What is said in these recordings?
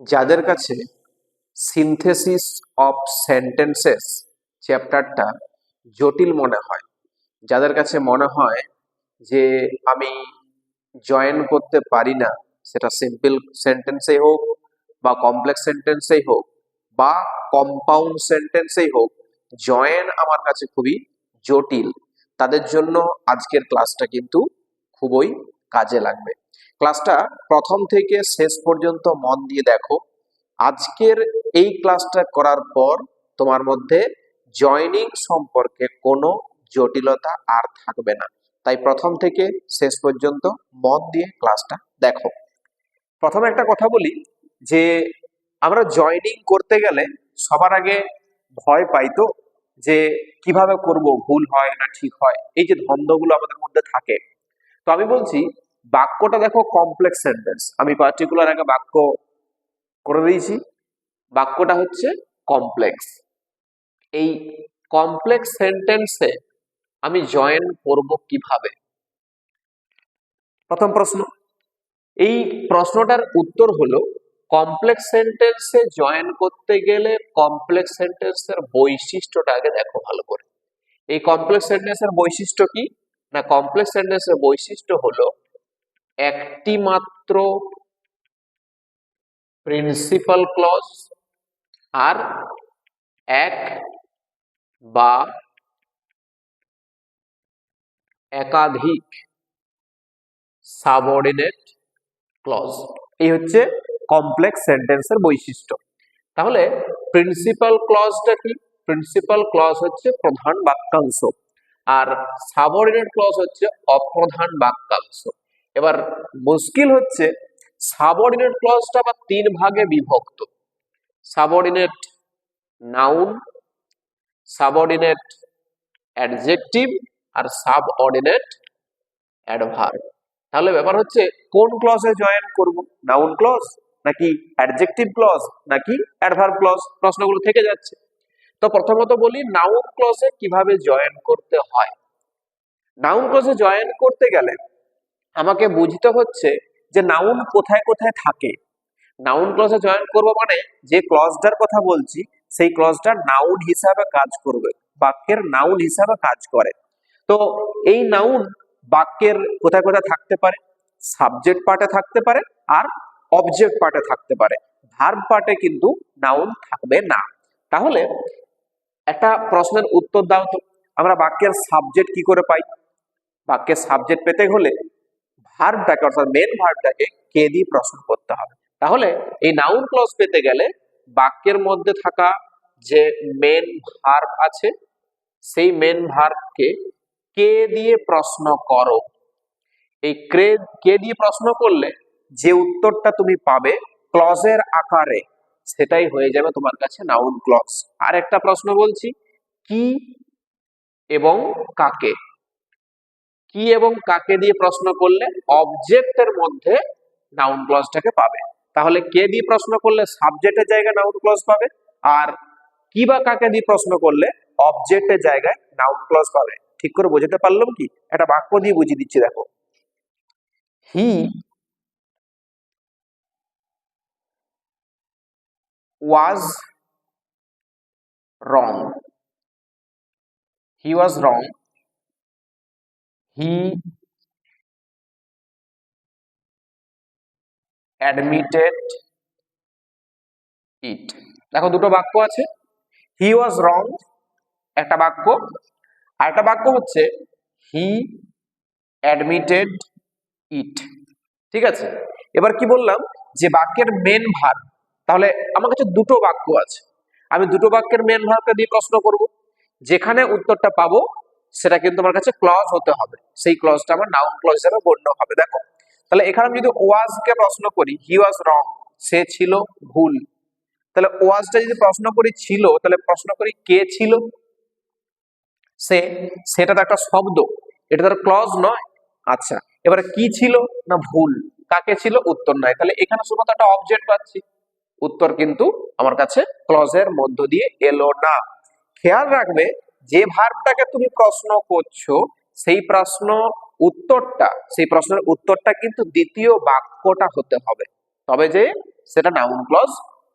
যাদের কাছে synthesis of sentences চ্যাপ্টারটা জটিল মনে হয়, যাদের কাছে মনে হয় যে আমি জয়েন করতে পারি না, সেটা সিম্পল সেন্টেন্সেই হোক বা কমপ্লেক্স সেন্টেন্সেই হোক বা কম্পাউন্ড সেন্টেন্সেই হোক, জয়েন আমার কাছে খুবই জটিল, তাদের জন্য আজকের ক্লাসটা কিন্তু খুবই কাজে লাগবে। ক্লাসটা প্রথম থেকে শেষ পর্যন্ত মন দিয়ে দেখো। আজকের এই ক্লাসটা করার পর তোমার মধ্যে জয়েনিং সম্পর্কে কোনো জটিলতা আর থাকবে না। তাই প্রথম থেকে শেষ পর্যন্ত মন দিয়ে ক্লাসটা দেখো। প্রথমে একটা কথা বলি যে আমরা জয়েনিং করতে গেলে সবার আগে ভয় পাই তো, যে কিভাবে করব, ভুল হয় না ঠিক হয়, এই যে দ্বন্দ্বগুলো আমাদের মধ্যে থাকে। তো আমি বলছি বাক্যটা দেখো কমপ্লেক্স সেন্টেন্স, আমি পার্টিকুলার একটা বাক্য করে দিয়েছি, বাক্যটা হচ্ছে কমপ্লেক্স। এই কমপ্লেক্স সেন্টেন্সে আমি জয়েন করব কিভাবে? প্রথম প্রশ্ন। এই প্রশ্নটার উত্তর হলো কমপ্লেক্স সেন্টেন্সে জয়েন করতে গেলে কমপ্লেক্স সেন্টেন্সের বৈশিষ্ট্যটা আগে দেখো ভালো করে। এই কমপ্লেক্স সেন্টেন্সের বৈশিষ্ট্য কি না, কমপ্লেক্স সেন্টেন্সের বৈশিষ্ট্য হলো একটি মাত্র প্রিন্সিপাল ক্লজ আর এক বা একাধিক সাবঅর্ডিনেট ক্লজ। এই হচ্ছে কমপ্লেক্স সেন্টেন্সের বৈশিষ্ট্য। তাহলে প্রিন্সিপাল ক্লজটা কি? প্রিন্সিপাল ক্লজ হচ্ছে প্রধান বাক্যাংশ আর সাবঅর্ডিনেট ক্লজ হচ্ছে অপ্রধান বাক্যাংশ। এবার মুশকিল হচ্ছে সাবঅর্ডিনেট ক্লজটা আবার তিন ভাগে বিভক্ত: সাবঅর্ডিনেট নাউন, সাবঅর্ডিনেট অ্যাডজেক্টিভ আর সাবঅর্ডিনেট অ্যাডভার্ব। তাহলে ব্যাপার হচ্ছে কোন ক্লজে জয়েন করব, নাউন ক্লজ নাকি অ্যাডজেক্টিভ ক্লজ নাকি অ্যাডভার্ব ক্লজ? প্রশ্নগুলো থেকে যাচ্ছে। তো প্রথমত বলি নাউন ক্লজে কিভাবে জয়েন করতে হয়। নাউন ক্লজে জয়েন করতে গেলে আমাকে বুঝতে হচ্ছে যে নাউন কোথায় কোথায় থাকে। নাউন ক্লজে জয়েন করব মানে যে ক্লজটার কথা বলছি সেই ক্লজটা নাউন হিসাবে কাজ করবে, বাক্যের নাউন হিসাবে কাজ করে। তো এই নাউন বাক্যের কোথায় কোথায় থাকতে পারে? সাবজেক্ট পার্টে থাকতে পারে আর অবজেক্ট পার্টে থাকতে পারে, ভার্ব পার্টে কিন্তু নাউন থাকবে না। তাহলে একটা প্রশ্নের উত্তর দাও তো, আমরা বাক্যের সাবজেক্ট কি করে পাই? বাক্যের সাবজেক্ট পেতে হলে ভার্বটাকে অর্থাৎ মেন ভার্বটাকে কে দিয়ে প্রশ্ন করতে হবে। তাহলে এই নাউন ক্লজ পেতে গেলে বাক্যের মধ্যে থাকা যে মেন ভার্ব আছে সেই মেন ভার্বকে কে দিয়ে প্রশ্ন করো। এই কে দিয়ে প্রশ্ন করলে যে উত্তরটা তুমি পাবে ক্লজের আকারে সেটাই হয়ে যাবে তোমার কাছে নাউন ক্লজ। আর একটা প্রশ্ন বলছি, কি এবং কাকে। কি এবং কাকে দিয়ে প্রশ্ন করলে অবজেক্টের মধ্যে নাউন ক্লজটাকে পাবে। তাহলে কে দিয়ে প্রশ্ন করলে সাবজেক্টের জায়গায় নাউন ক্লজ পাবে, আর কি বা কাকে দিয়ে প্রশ্ন করলে অবজেক্টের জায়গায় নাউন ক্লজ পাবে। ঠিক করে বোঝাতে পারলাম কি? একটা বাক্য দিয়ে বুঝিয়ে দিচ্ছি দেখো। হি was wrong. He was wrong. He admitted ইট। দেখো দুটো বাক্য আছে, হি ওয়াজ রং একটা বাক্য, আর একটা বাক্য হচ্ছে হি অ্যাডমিটেড ইট। ঠিক আছে, এবার কি বললাম যে বাক্যের মেন ভার্ব। তাহলে আমার কাছে দুটো বাক্য আছে, আমি দুটো বাক্যের মেন ভার্বটা দিয়ে প্রশ্ন করব। যেখানে উত্তরটা পাবো সেটা কিন্তু আমার কাছে ক্লজ হতে হবে, সেই ক্লজটা আমার নাউন ক্লজ হিসেবে গণ্য হবে। দেখো তাহলে এখানে আমি যদি ওয়াজ কে প্রশ্ন করি, হি ওয়াজ রং, সে ছিল ভুল। তাহলে ওয়াজটা যদি প্রশ্ন করি ছিল, তাহলে প্রশ্ন করি কে ছিল? সে, সেটা তো একটা শব্দ, এটা তো ক্লজ নয়। আচ্ছা, এবারে কি ছিল না ভুল, কাকে ছিল উত্তর নাই, তাহলে এখানে শুধুমাত্র একটা অবজেক্ট পাচ্ছি, উত্তর কিন্তু আমার কাছে ক্লজের মধ্য দিয়ে এলো না। খেয়াল রাখবে যে ভার্বটাকে তুমি প্রশ্ন করছো সেই প্রশ্নের উত্তরটা কিন্তু দ্বিতীয় বাক্যটা হতে হবে। তবে যে সেটা নাউন ক্লজ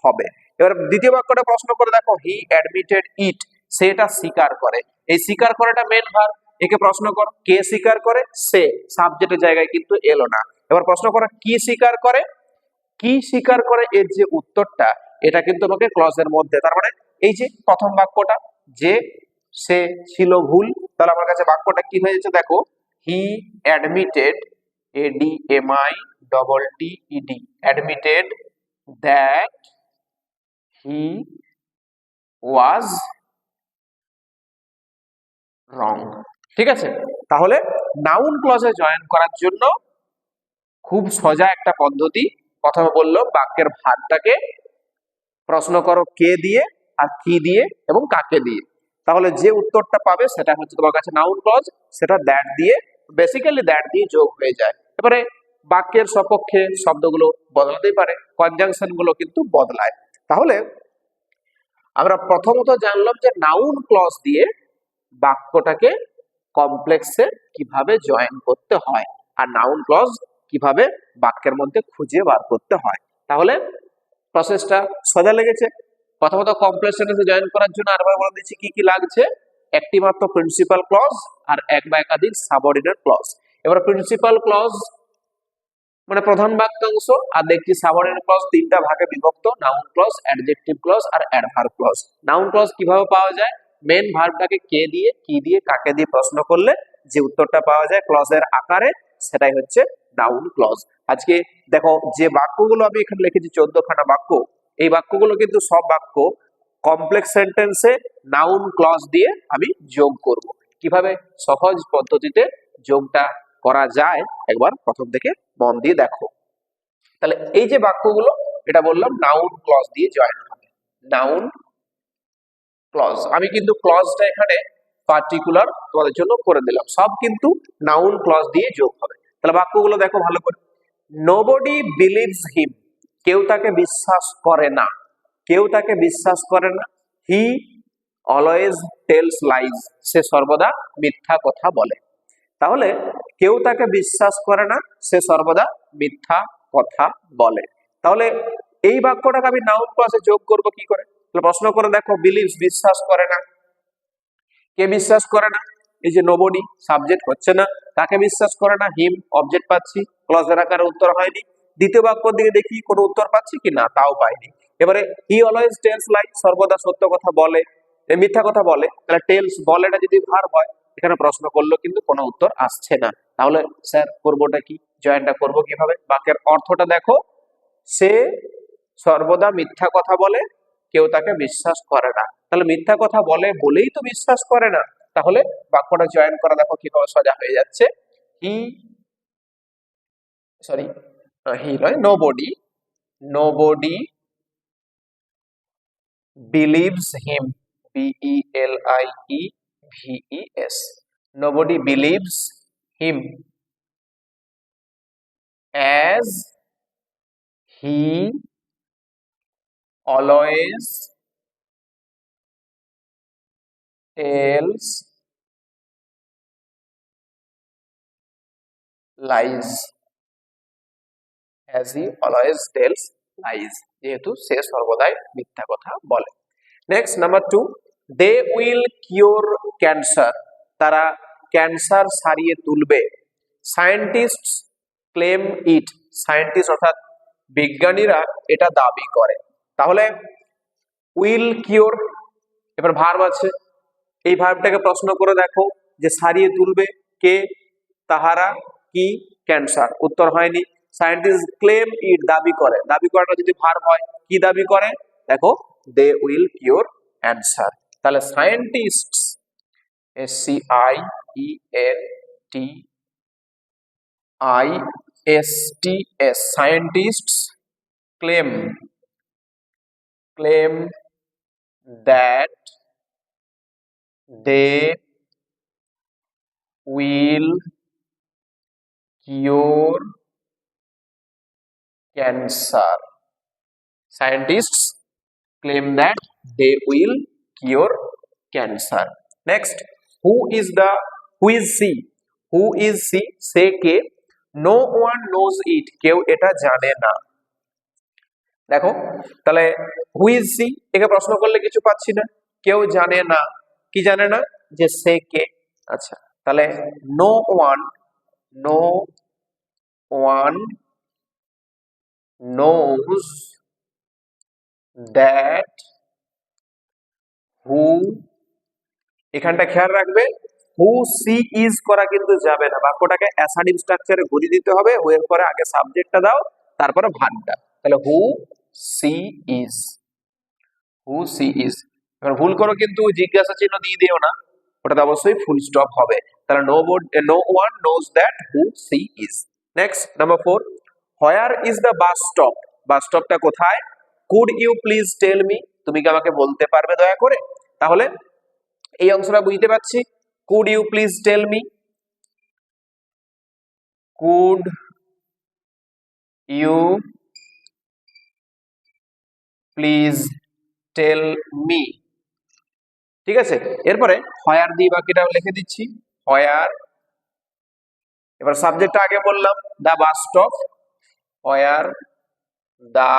হবে। এবার দ্বিতীয় বাক্যটা প্রশ্ন করে দেখো, হি অ্যাডমিটেড ইট, সেটা স্বীকার করে। এই স্বীকার করাটা মেন ভার্ব। একে প্রশ্ন করো কে স্বীকার করে, সে, সাবজেক্টের জায়গায় কিন্তু এলো না। এবার প্রশ্ন করো কি স্বীকার করে, কি স্বীকার করে এর যে উত্তরটা এটা কিন্তু আমাকে ক্লজের মধ্যে, তার মানে এই যে প্রথম বাক্যটা যে সে ছিল ভুল, তাহলে আমার কাছে বাক্যটা কি হয়ে যাচ্ছে দেখো, he admitted, ADMITTED, admitted that he was wrong. ঠিক আছে, তাহলে নাউন ক্লজে জয়েন করার জন্য খুব সোজা একটা পদ্ধতি। প্রথমে বললো বাক্যের ভাগটাকে প্রশ্ন করো কে দিয়ে আর কি দিয়ে এবং কাকে দিয়ে, তাহলে যে উত্তরটা পাবে সেটা হচ্ছে তোমার কাছে নাউন ক্লজ, সেটা দ্যাট দিয়ে, বেসিক্যালি দ্যাট দিয়ে যোগ হয়ে যায়। এবারে বাক্যের সপক্ষে শব্দগুলো বদলাতেই পারে, কনজাংশন গুলো কিন্তু বদলায়। তাহলে আমরা প্রথমত জানলাম যে নাউন ক্লজ দিয়ে বাক্যটাকে কমপ্লেক্সে কিভাবে জয়েন করতে হয় আর নাউন ক্লজ কিভাবে বাক্যের মধ্যে খুঁজে বার করতে হয়। তাহলে প্রসেসটা সোজা লেগেছে। প্রথমত কমপ্লেক্স সেন্টেন্সে জয়েন করার জন্য আরেকবার বলে দিচ্ছি কি কি লাগছে। একটি মাত্র প্রিন্সিপাল ক্লজ আর এক বা একাধিক সাবঅর্ডিনেট ক্লজ। এবার প্রিন্সিপাল ক্লজ মানে প্রধান বাক্যাংশ, আর দেখছি সাবঅর্ডিনেট ক্লজ তিনটা ভাগে বিভক্ত, নাউন ক্লজ, অ্যাডজেক্টিভ ক্লজ আর অ্যাডভার্ব ক্লজ। নাউন ক্লজ কিভাবে পাওয়া যায়, মেন ভার্বটাকে কে দিয়ে, কি দিয়ে, কাকে দিয়ে প্রশ্ন করলে যে উত্তরটা পাওয়া যায় ক্লজের আকারে, সেটাই হচ্ছে নাউন ক্লজ। আজকে দেখো যে বাক্যগুলো আমি এখানে লিখেছি 14খানা বাক্য, এই বাক্যগুলো কিন্তু সব বাক্য কমপ্লেক্স সেন্টেন্সে নাউন ক্লজ দিয়ে আমি যোগ করব। কিভাবে সহজ পদ্ধতিতে যোগটা করা যায় একবার প্রথম থেকে মন দিয়ে দেখো। তাহলে এই যে বাক্যগুলো এটা বললাম নাউন ক্লজ দিয়ে জয়েন হবে, নাউন ক্লজ। আমি কিন্তু ক্লজটা এখানে পার্টিকুলার তোমাদের জন্য করে দিলাম, সব কিন্তু নাউন ক্লজ দিয়ে যোগ হবে। তাহলে বাক্যগুলো দেখো ভালো করে। নোবডি বিলিভস হিম, কেউ তাকে বিশ্বাস করে না, কেউ তাকে বিশ্বাস করে না। হি অলওয়েজ টেলস লাইজ, সে সর্বদা মিথ্যা কথা বলে। তাহলে কেউ তাকে বিশ্বাস করে না, সে সর্বদা মিথ্যা কথা বলে। তাহলে এই বাক্যটাকে আমি নাউন ক্লজে যোগ করব কি করে, প্রশ্ন করে দেখো বিলিভস বিশ্বাস করে না, কে বিশ্বাস করে না, এই যে নোবডি সাবজেক্ট হচ্ছে না, কাকে বিশ্বাস করে না, হিম অবজেক্ট পাচ্ছি, ক্লজের আকারে উত্তর হয়নি। দ্বিতীয় বাক্যের দিকে দেখি কোনো উত্তর পাচ্ছি কি না, তাও পাইনি। এবারে হি অলওয়েজ টেলস লাইজ, সর্বদা সত্য কথা বলে, মিথ্যা কথা বলে, তাহলে টেলস বলেটা যদি ভার্ব হয় এখানে প্রশ্ন করলো কিন্তু কোনো উত্তর আসছে না। তাহলে স্যার করবোটা কি, জয়েনটা করব কিভাবে, বাক্যের অর্থটা দেখো, সে সর্বদা মিথ্যা কথা বলে, কেউ তাকে বিশ্বাস করে না। তাহলে মিথ্যা কথা বলে বলেই তো বিশ্বাস করে না, তাহলে বাক্যটা জয়েন করা দেখো কিভাবে সোজা হয়ে যাচ্ছে। হি সরি হি নয়, nobody, nobody believes him, BELIEVES, nobody believes him as he always tells lies, as he always tells lies, যেহেতু সে সর্বদাই মিথ্যা কথা বলে। Next number 2, they will cure cancer, তারা ক্যান্সার সারিয়ে তুলবে। সায়েন্টিস্টস ক্লেম ইট, সায়েন্টিস্ট অর্থাৎ বিজ্ঞানীরা এটা দাবি করে। তাহলে উইল কিওর, এবার ভার্ব আছে, এই ভার্বটাকে প্রশ্ন করে দেখো যে সারিয়ে তুলবে কে, তাহারা, কি, ক্যান্সার, উত্তর হয়নি। সায়েন্টিস্ট ক্লেম ইট, দাবি করে, দাবি করাটা যদি ভার্ব হয় কি দাবি করে দেখো, দে উইল কিওর অ্যান্সার। তাহলে scientists, SCIENTISTS, scientists claim that they will cure cancer. Scientists claim that they will cure cancer. Next, who is she? Who is she? Say K? No one knows it, কেউ এটা জানে না। দেখো তাহলে who is C, একে প্রশ্ন করলে কিছু পাচ্ছি না, কেউ জানে না, কি জানে না, যে সে কে। আচ্ছা, তাহলে no one, no one knows that who, এখানটা খেয়াল রাখবে, হু সি ইজ করা কিন্তু যাবে না, বাক্যটাকে অ্যাসার্টিভ স্ট্রাকচারে ঘুরিয়ে দিতে হবে, হু এর পরে আগে সাবজেক্টটা দাও, তারপরে ভার্বটা। তাহলে who she is, who she is. এবার ভুল করো কিন্তু জিজ্ঞাসা চিহ্ন দিয়ে দিও না, ওটাতে অবশ্যই ফুল স্টপ হবে। তাহলে no one knows that who she is. Next number 4, where is the bus stop, bus স্টপটা কোথায়? Could you please tell me, তুমি কি আমাকে বলতে পারবে দয়া করে? তাহলে এই অংশটা বুঝতে পারছি, could you please tell me, could you please tell me, ঠিক আছে। এরপরে হোয়ার দিয়ে বাকিটা লিখে দিচ্ছি, হোয়ার, এবার সাবজেক্টটা আগে বললাম the bus stop, where the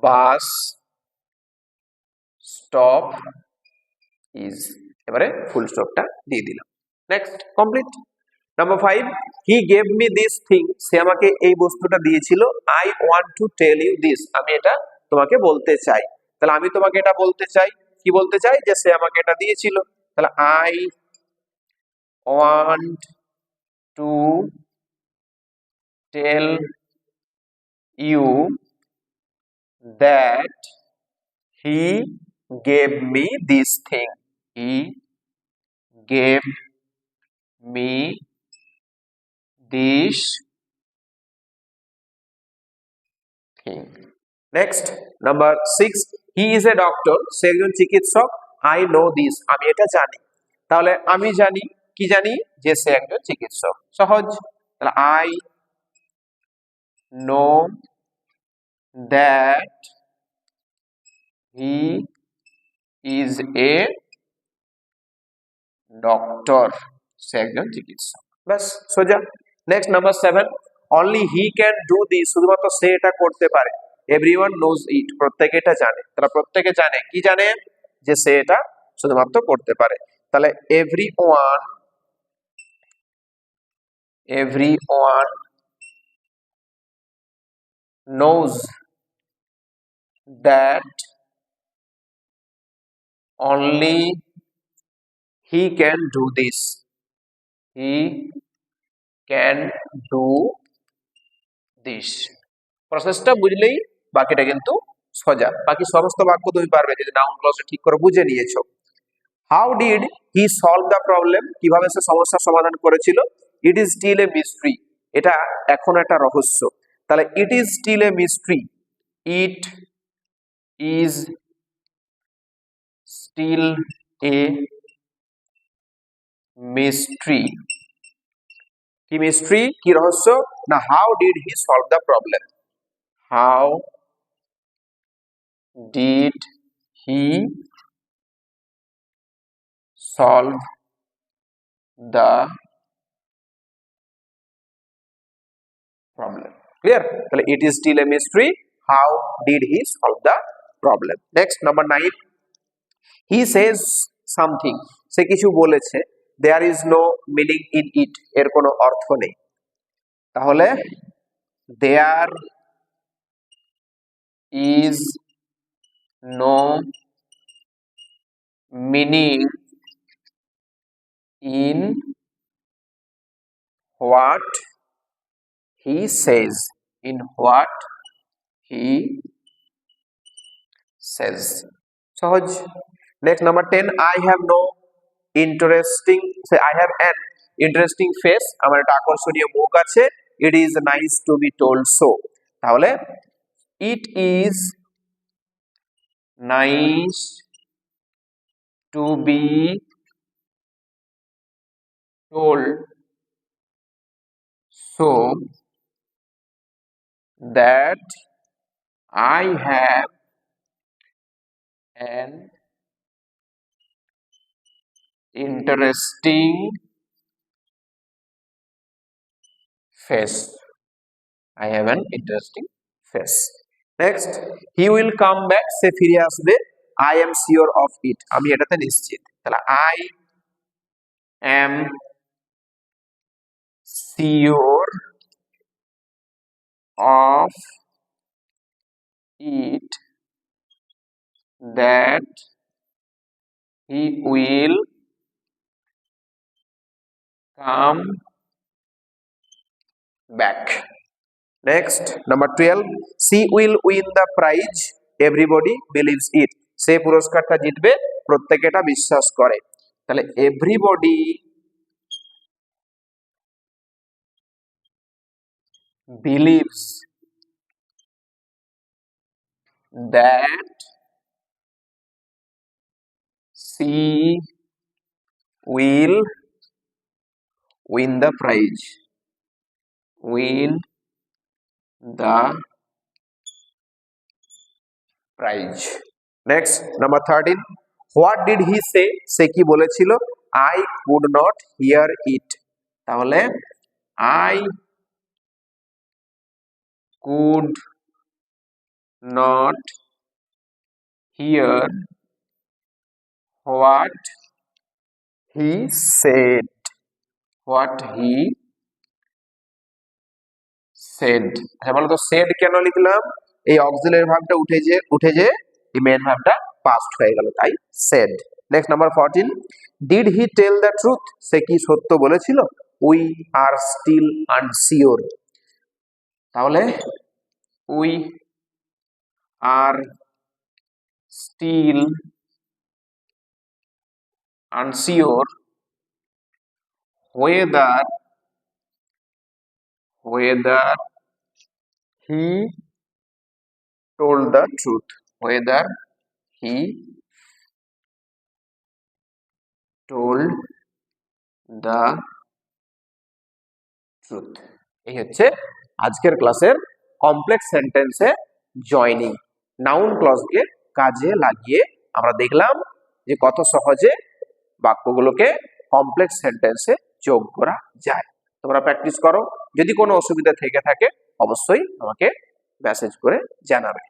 bus stop is, এবারে ফুল স্টপটা দিয়ে দিলাম। Next complete. Number 5, he gave me this thing, সে আমাকে এই বস্তুটা দিয়েছিল, I want to tell you this, আমি এটা তোমাকে বলতে চাই। তাহলে আমি তোমাকে এটা বলতে চাই, কি বলতে চাই, যে সে আমাকে এটা দিয়েছিল। তাহলে I want to tell you that he gave me this thing, he gave me this thing. Next number 6, he is a doctor, সে একজন চিকিৎসক, আই নো দিস, আমি এটা জানি। তাহলে আমি জানি, কি জানি, যে সে একজন চিকিৎসক, সহজ। তাহলে I know that he is a doctor, সে একজন চিকিৎসক, ব্যাস সোজা। Next number 7, only he can do this, শুধুমাত্র সে এটা করতে পারে, এভরিওয়ান নোজ ইট, প্রত্যেকে এটা জানে। তারা প্রত্যেকে জানে, কি জানে, যে সে এটা শুধুমাত্র করতে পারে। তাহলে everyone knows that only he can do this, he can do this. প্রসেসটা বুঝলেই বাকিটা কিন্তু সোজা, বাকি সমস্ত বাক্য তুমি পারবে যদি নাউন ক্লজটা ঠিক করে বুঝে নিয়েছো। How did he solve the problem, কিভাবে সে সমস্যার সমাধান করেছিল, it is still a mystery, এটা এখন একটা রহস্য। তাহলে it is still a mystery, it is still a mystery, কি মিস্ট্রি, কি রহস্য না, how did he solve the problem, how did he solve the problem, clear. তাহলে it is still a mystery, how did he solve the problem. Next number 9, he Sage something, সে কিছু বলেছে, there is no meaning in it, এর কোনো অর্থ নেই। তাহলে there is no meaning in what he says, in what he says, সহজ। Next number 10, I have no interesting, I have an interesting face, আমার একটা আকর্ষণীয় মুখ আছে, it is nice to be told so. তাহলে it is nice to be told so that I have an interesting face. I have an interesting face. Next, he will come back, সে ফিরে আসবে, I am sure of it, আমি এটাতে নিশ্চিত। তাহলে I am sure of it that he will come back. Next, number 12, she will win the prize, everybody believes it, সে পুরস্কারটা জিতবে, প্রত্যেকে এটা বিশ্বাস করে। তাহলে everybody believes that she will win the prize, win the prize. Next, number 13, what did he say, সে কি বলেছিল, I could not hear it, তাহলে I could not hear what he said, what he said। আচ্ছা বলো তো said কেন লিখলাম, এই auxiliary ভার্বটা উঠে যে এই মেইন ভার্বটা পাস্ট হয়ে গেল, তাই said। Next number 14, did he tell the truth, সে কি সত্য বলেছিল, we are still unsure, তাহলে we are still unsure whether he told the truth, whether he told the truth। এই হচ্ছে আজকের ক্লাসের কমপ্লেক্স সেন্টেন্সে জয়নিং, নাউন ক্লজকে কাজে লাগিয়ে আমরা দেখলাম যে কত সহজে বাক্যগুলোকে কমপ্লেক্স সেন্টেন্সে যোগ করা যায়। তোমরা প্র্যাকটিস করো, যদি কোনো অসুবিধা থেকে থাকে অবশ্যই আমাকে মেসেজ করে জানাবে।